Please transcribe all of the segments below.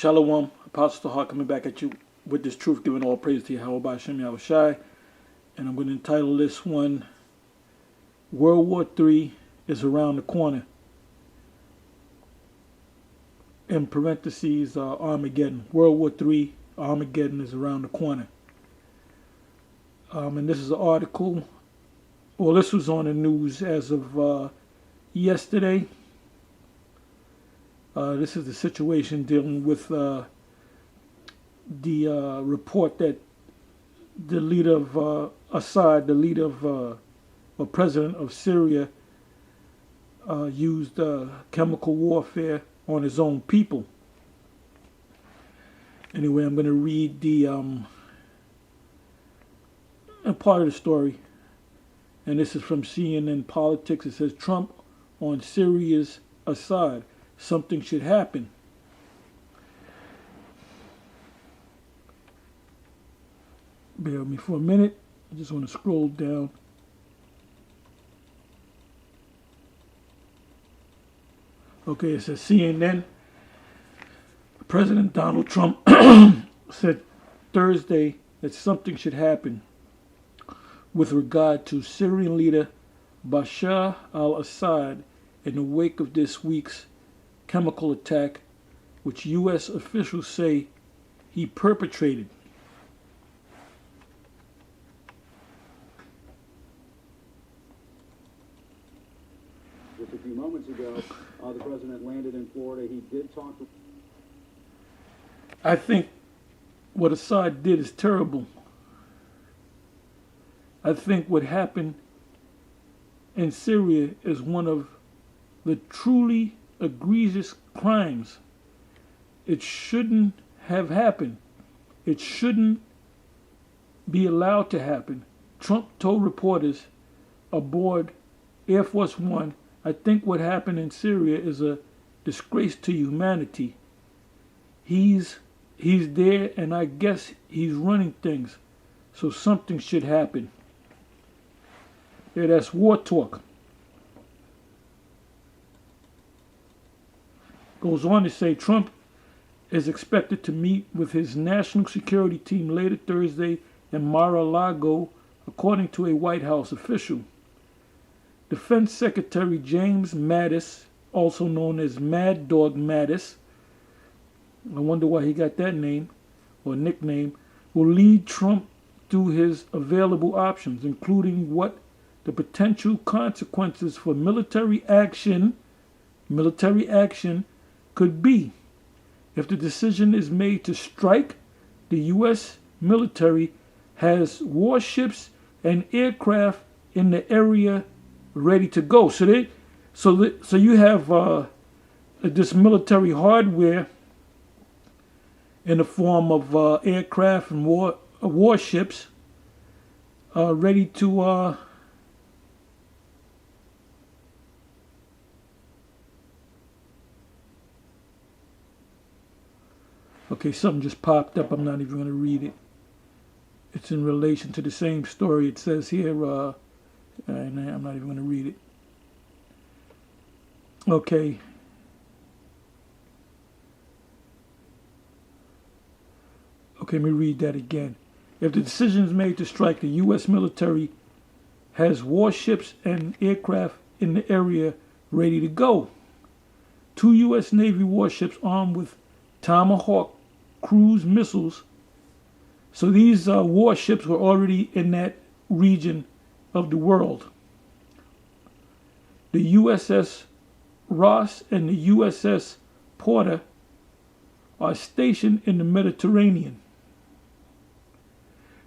Shalom, Apostle Hawk coming back at you with this truth, giving all praise to Yahweh Hashem Yahushai. And I'm going to entitle this one, World War III is Around the Corner. In parentheses, Armageddon. World War III, Armageddon is around the corner. And this is an article, well, this was on the news as of yesterday. This is the situation dealing with the report that the leader of Assad, the leader of or president of Syria, used chemical warfare on his own people. Anyway, I'm going to read the a part of the story, and this is from CNN Politics. It says, Trump on Syria's Assad. Something should happen. Bear with me for a minute. I just want to scroll down. Okay, it says CNN. President Donald Trump said Thursday that something should happen with regard to Syrian leader Bashar al-Assad in the wake of this week's chemical attack, which U.S. officials say he perpetrated. Just a few moments ago, the president landed in Florida. He did talk to... I think what Assad did is terrible. I think what happened in Syria is one of the truly egregious crimes. It shouldn't have happened. It shouldn't be allowed to happen. Trump told reporters aboard Air Force One, I think what happened in Syria is a disgrace to humanity. He's there, and I guess he's running things. So something should happen. Yeah, that's war talk. Goes on to say Trump is expected to meet with his national security team later Thursday in Mar-a-Lago, according to a White House official. Defense Secretary James Mattis, also known as Mad Dog Mattis, I wonder why he got that name or nickname, will lead Trump through his available options, including what the potential consequences for military action could be. If the decision is made to strike, the U.S. military has warships and aircraft in the area ready to go. So you have this military hardware in the form of aircraft and warships ready to okay, something just popped up. I'm not even going to read it. It's in relation to the same story. It says here, and I'm not even going to read it. Okay. Okay, let me read that again. If the decision is made to strike, the U.S. military has warships and aircraft in the area ready to go. 2 U.S. Navy warships armed with Tomahawk cruise missiles. So these warships were already in that region of the world. The USS Ross and the USS Porter are stationed in the Mediterranean.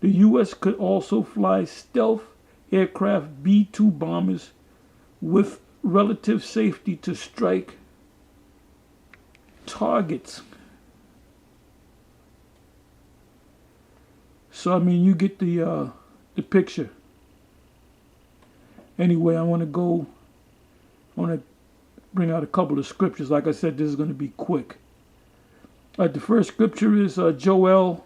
The U.S. could also fly stealth aircraft B-2 bombers with relative safety to strike targets. So I mean, you get the picture. Anyway, I want to bring out a couple of scriptures. Like I said, this is going to be quick. The first scripture is Joel.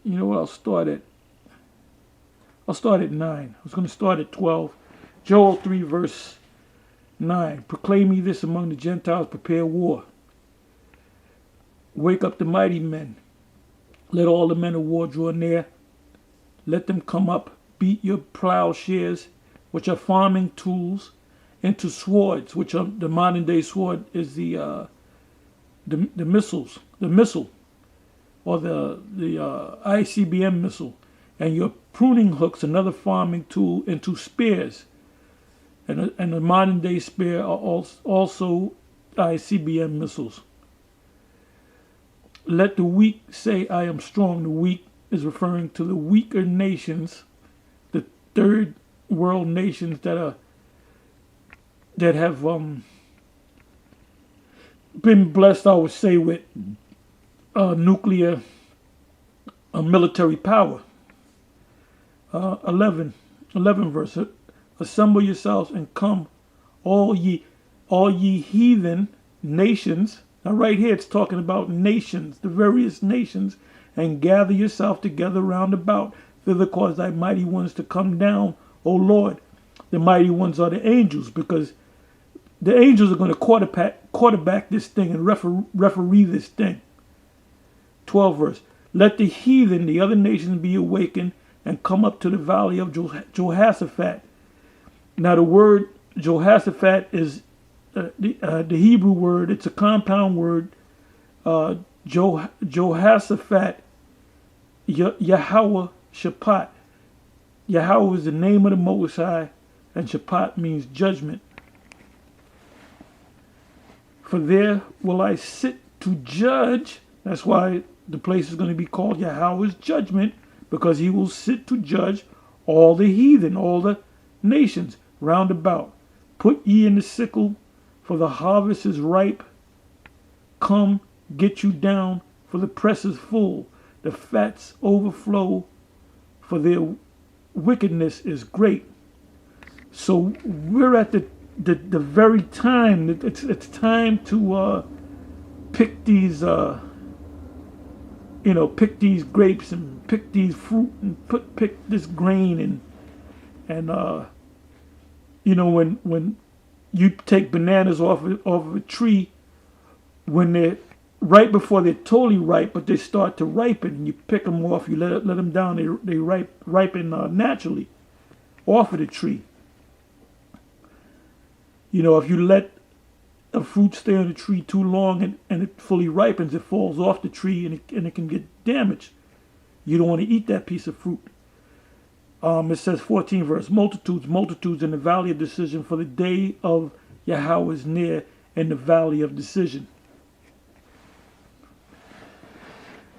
You know what? I'll start at 9. I was going to start at 12. Joel 3 verse 9. Proclaim ye this among the Gentiles, prepare war. Wake up the mighty men. Let all the men of war draw near. Let them come up. Beat your plowshares, which are farming tools, into swords, which are the modern day sword is the missiles, the missile, or the ICBM missile, and your pruning hooks, another farming tool, into spears, and the modern day spear are also ICBM missiles. Let the weak say, I am strong. The weak is referring to the weaker nations, the third world nations that have been blessed, I would say, with nuclear military power. 11 verse. Assemble yourselves and come, all ye heathen nations. Now right here it's talking about nations, the various nations, and gather yourself together round about. Thither cause thy mighty ones to come down, O Lord. The mighty ones are the angels, because the angels are going to quarterback this thing and referee this thing. 12 verse. Let the heathen, the other nations, be awakened and come up to the valley of Jehoshaphat. Now the word Jehoshaphat is the Hebrew word. It's a compound word. Jehoshaphat, Yahweh Shaphat. Yahweh is the name of the Most High, and Shaphat means judgment. For there will I sit to judge. That's why the place is going to be called Yahweh's judgment, because he will sit to judge all the heathen, all the nations round about. Put ye in the sickle, for the harvest is ripe. Come, get you down, for the press is full. The fats overflow, for their wickedness is great. So we're at the very time. It's time to pick these pick these grapes and pick these fruit and pick this grain and when you take bananas off of a tree, when they're right before they're totally ripe, but they start to ripen, and you pick them off, you let them down, they ripen naturally off of the tree. If you let a fruit stay on the tree too long and it fully ripens, it falls off the tree and it can get damaged. You don't want to eat that piece of fruit. It says 14 verse, multitudes in the valley of decision, for the day of Yahweh is near in the valley of decision.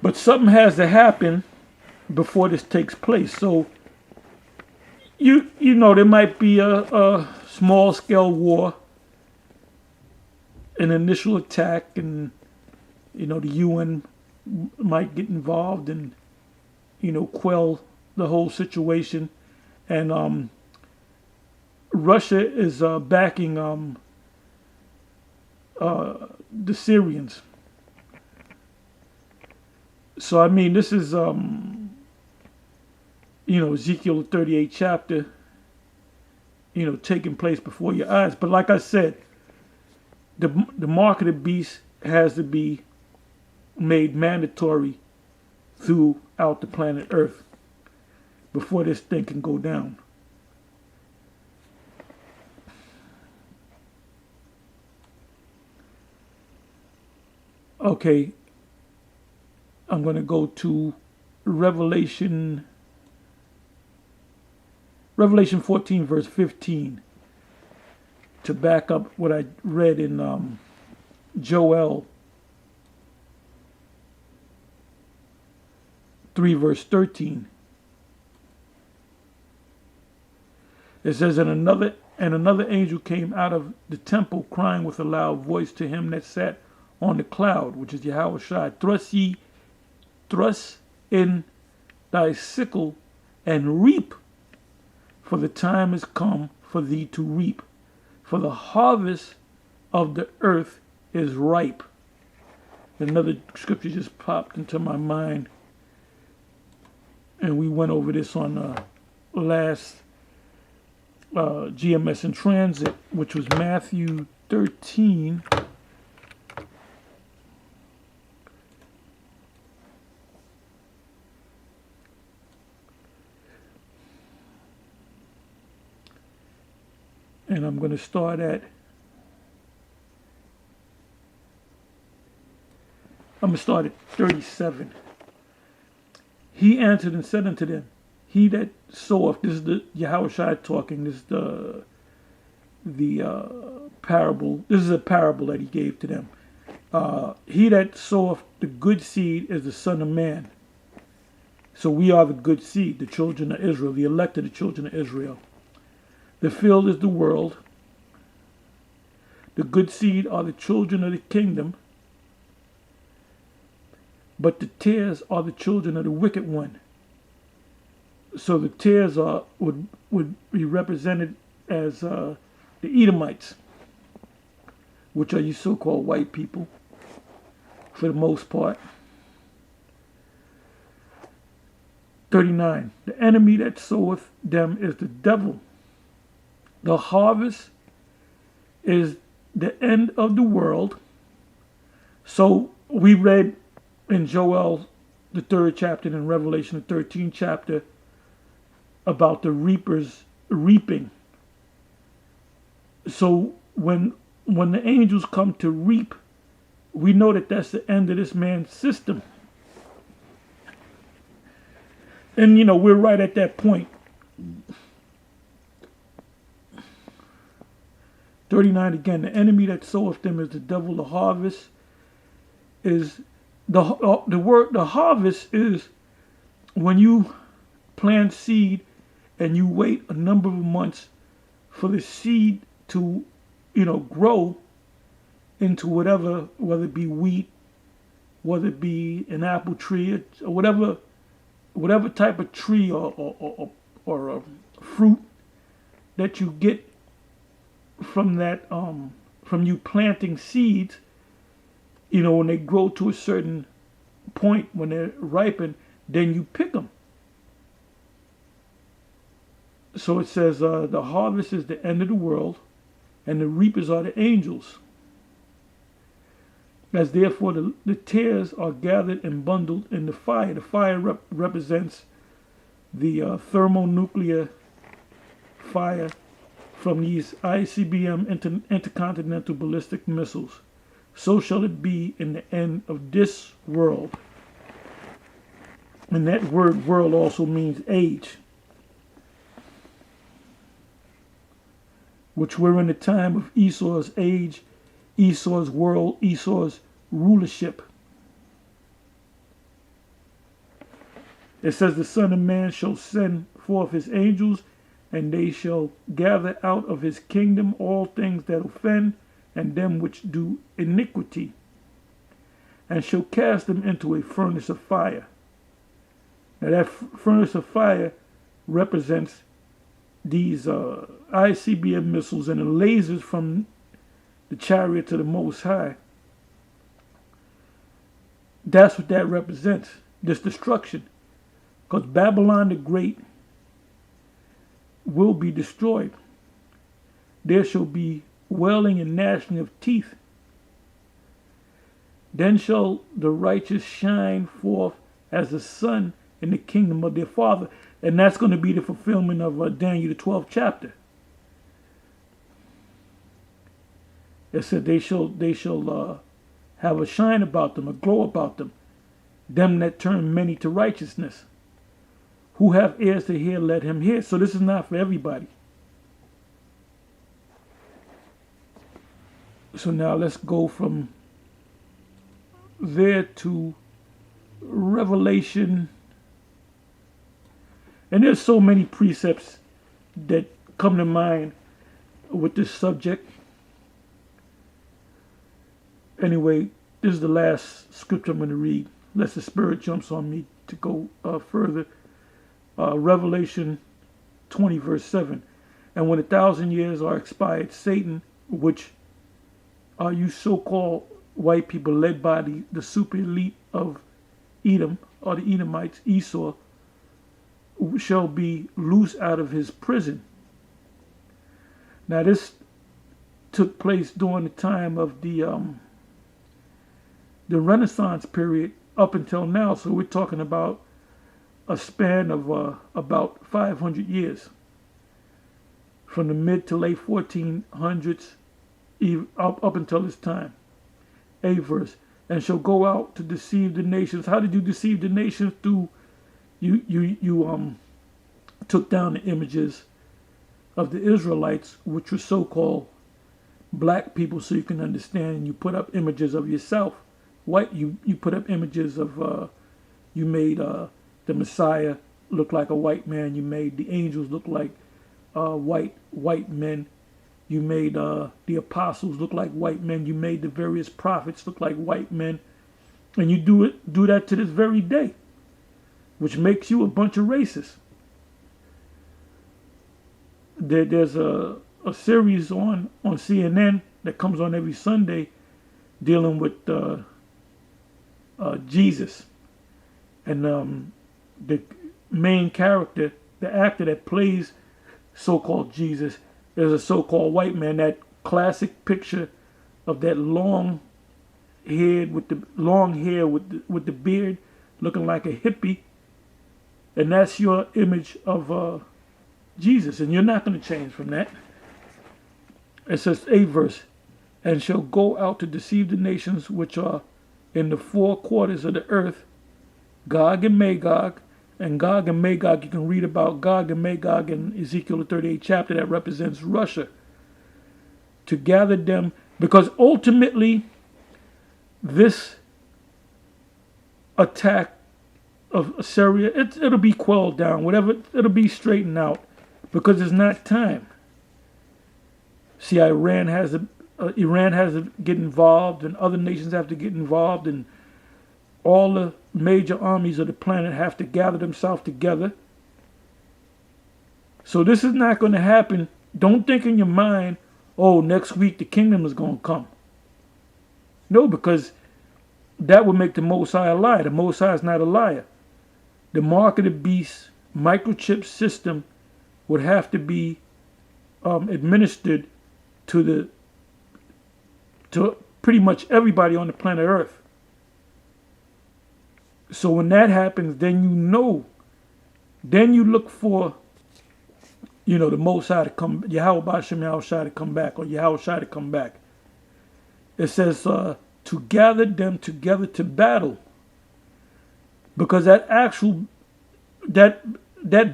But something has to happen before this takes place. So there might be a small scale war, an initial attack, and the UN might get involved and quell the whole situation. And Russia is backing the Syrians. So this is Ezekiel 38 chapter, taking place before your eyes. But like I said, the mark of the beast has to be made mandatory throughout the planet Earth before this thing can go down. Okay, I'm going to go to Revelation 14 verse 15 to back up what I read in Joel 3 verse 13. It says, and another angel came out of the temple, crying with a loud voice to him that sat on the cloud, which is Yahweh Shai, thrust in thy sickle and reap, for the time is come for thee to reap, for the harvest of the earth is ripe. Another scripture just popped into my mind, and we went over this on last GMS in Transit, which was Matthew 13 And I'm going to start at, I'm going to start at 37. He answered and said unto them, he that soweth, this is the Yahushua talking, this is the parable, this is a parable that he gave to them. He that soweth the good seed is the Son of Man. So we are the good seed, the children of Israel, the elect of the children of Israel. The field is the world. The good seed are the children of the kingdom. But the tares are the children of the wicked one. So the tares would be represented as the Edomites, which are you so-called white people, for the most part. 39. The enemy that soweth them is the devil. The harvest is the end of the world. So we read in Joel, the 3rd chapter, and in Revelation, the 13th chapter, about the reapers reaping. So when the angels come to reap, we know that that's the end of this man's system. And, you know, we're right at that point. 39 again, the enemy that soweth them is the devil. The harvest is, the harvest is when you plant seed and you wait a number of months for the seed to, you know, grow into whatever, whether it be wheat, whether it be an apple tree, or whatever type of tree or fruit that you get from that, from you planting seeds. You know, when they grow to a certain point, when they're ripened, then you pick them. So it says, the harvest is the end of the world, and the reapers are the angels. As therefore the tares are gathered and bundled in the fire. The fire represents the thermonuclear fire from these ICBM intercontinental ballistic missiles. So shall it be in the end of this world. And that word world also means age. Which we're in the time of Esau's age, Esau's world, Esau's rulership. It says the Son of Man shall send forth his angels, and they shall gather out of his kingdom all things that offend, and them which do iniquity, and shall cast them into a furnace of fire. Now that furnace of fire represents these ICBM missiles and the lasers from the chariot of the Most High. That's what that represents, this destruction. Because Babylon the Great will be destroyed. There shall be wailing and gnashing of teeth. Then shall the righteous shine forth as the sun in the kingdom of their Father. And that's going to be the fulfillment of Daniel the 12th chapter. It said they shall have a shine about them, a glow about them, them that turn many to righteousness. Who have ears to hear, let him hear. So this is not for everybody. So now let's go from there to Revelation. And there's so many precepts that come to mind with this subject. Anyway, this is the last scripture I'm going to read, unless the Spirit jumps on me to go further. Revelation 20, verse 7. And when 1,000 years are expired, Satan, which are you so-called white people led by the super elite of Edom, or the Edomites, Esau, shall be loose out of his prison. Now this took place during the time of the Renaissance period up until now. So we're talking about a span of about 500 years. from the mid to late 1400s, up until this time. 8th verse, and shall go out to deceive the nations. How did you deceive the nations? Through you took down the images of the Israelites, which were so-called black people, so you can understand, and you put up images of yourself. White, you put up images of, you made the Messiah look like a white man. You made the angels look like white men. You made the apostles look like white men. You made the various prophets look like white men. And you do that to this very day, which makes you a bunch of racists. There's a series on CNN that comes on every Sunday dealing with Jesus. And the main character, the actor that plays so-called Jesus, is a so-called white man. That classic picture of that long hair with the beard, looking like a hippie, and that's your image of Jesus, and you're not going to change from that. It says 8th verse, and shall go out to deceive the nations which are in the four quarters of the earth, Gog and Magog. And Gog and Magog, you can read about Gog and Magog in Ezekiel the 38th chapter, that represents Russia, to gather them, because ultimately this attack of Assyria, it'll be quelled down, whatever, it'll be straightened out, because it's not time. See, Iran has to get involved, and other nations have to get involved, and all the major armies of the planet have to gather themselves together. So this is not going to happen. Don't think in your mind, oh, next week the kingdom is going to come. No, because that would make the Most High a liar. The Most High is not a liar. The mark of the beast microchip system would have to be administered to pretty much everybody on the planet Earth. So when that happens, then then you look for, the Most High to come, Yahweh to come back, or Yahweh to come back. It says to gather them together to battle, because that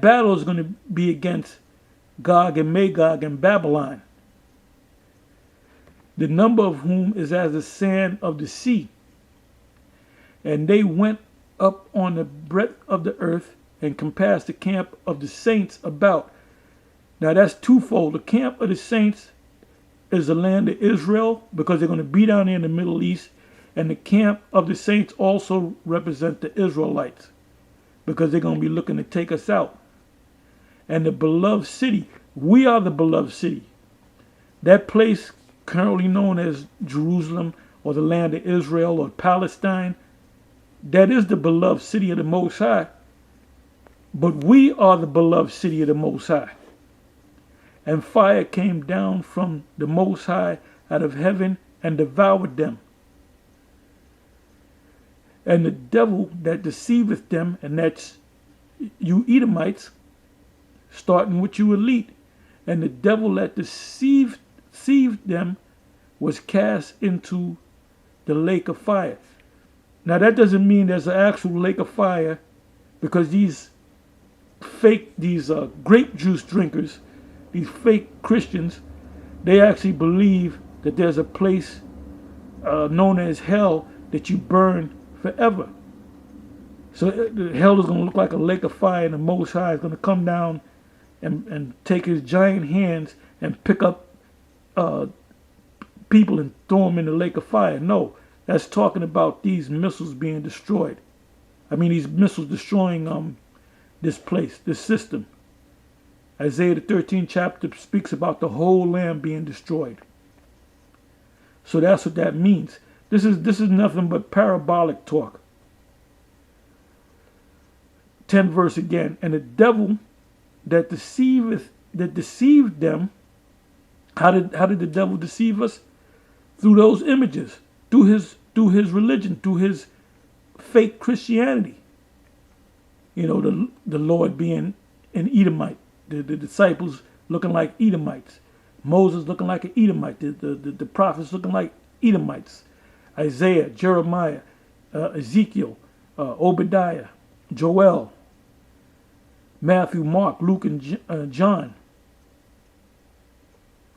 battle is going to be against Gog and Magog and Babylon, the number of whom is as the sand of the sea. And they went up on the breadth of the earth and compassed the camp of the saints about. Now that's twofold. The camp of the saints is the land of Israel, because they're going to be down there in the Middle East. And the camp of the saints also represent the Israelites, because they're going to be looking to take us out. And the beloved city, we are the beloved city. That place currently known as Jerusalem, or the land of Israel, or Palestine, that is the beloved city of the Most High. But we are the beloved city of the Most High. And fire came down from the Most High out of heaven and devoured them. And the devil that deceiveth them, and that's you Edomites, starting with you elite, and the devil that deceived them was cast into the lake of fire. Now that doesn't mean there's an actual lake of fire, because these grape juice drinkers, these fake Christians, they actually believe that there's a place known as hell that you burn forever. So hell is going to look like a lake of fire, and the Most High is going to come down and take his giant hands and pick up people and throw them in the lake of fire. No, that's talking about these missiles being destroyed. I mean, these missiles destroying this place, this system. Isaiah the 13th chapter speaks about the whole land being destroyed. So that's what that means. This is nothing but parabolic talk. 10th verse again. And the devil that deceived them. How did the devil deceive us? Through those images, through his religion, through his fake Christianity. The Lord being an Edomite, the disciples looking like Edomites. Moses looking like an Edomite. The prophets looking like Edomites. Isaiah, Jeremiah, Ezekiel, Obadiah, Joel, Matthew, Mark, Luke, and John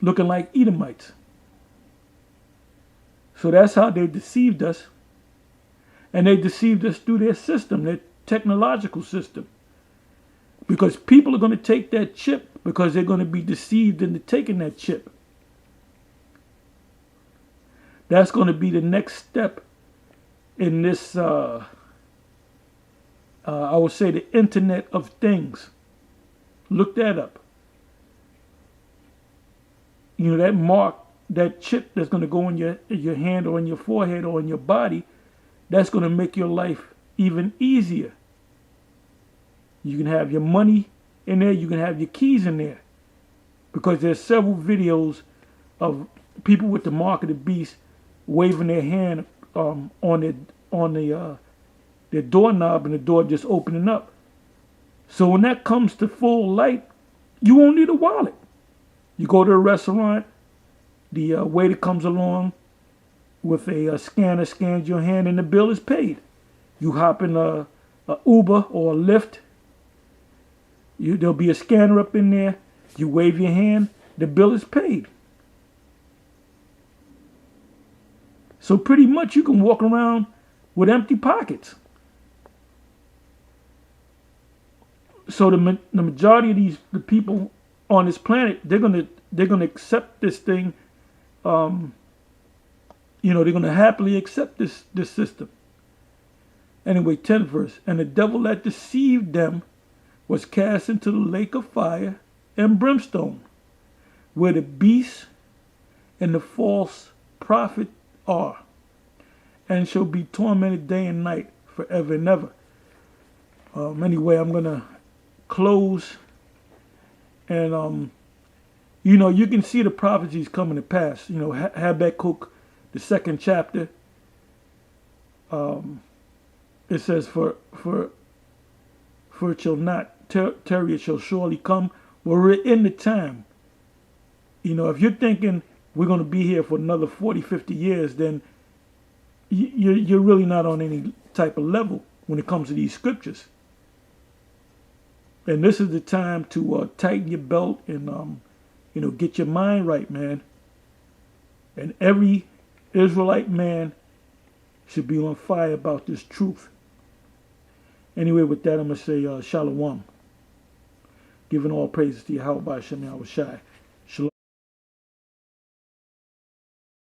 looking like Edomites. So that's how they deceived us. And they deceived us through their system, their technological system. Because people are going to take that chip because they're going to be deceived into taking that chip. That's going to be the next step in this, I would say, the Internet of Things. Look that up. You know, that mark, that chip that's going to go in your hand or in your forehead or in your body, that's going to make your life even easier. You can have your money in there. You can have your keys in there. Because there's several videos of people with the mark of the beast waving their hand on their doorknob and the door just opening up. So when that comes to full light, you won't need a wallet. You go to a restaurant, the waiter comes along with a scanner, scans your hand, and the bill is paid. You hop in a Uber or a Lyft. There'll be a scanner up in there. You wave your hand, the bill is paid. So pretty much you can walk around with empty pockets. So the majority of the people on this planet, they're gonna accept this thing. They're gonna happily accept this system. Anyway, 10th verse. And the devil that deceived them was cast into the lake of fire and brimstone, where the beast and the false prophet are, and shall be tormented day and night forever and ever. Anyway, I'm gonna close, and you can see the prophecies coming to pass. You know, Habakkuk, the 2nd chapter. It says, "For it shall not tarry, it shall surely come." Well, we're in the time. You know, if you're thinking we're going to be here for another 40, 50 years, then you're really not on any type of level when it comes to these scriptures. And this is the time to tighten your belt and, get your mind right, man. And every Israelite man should be on fire about this truth. Anyway, with that, I'm going to say shalom. Giving all praises to Yahweh Shem Yahweh Shai.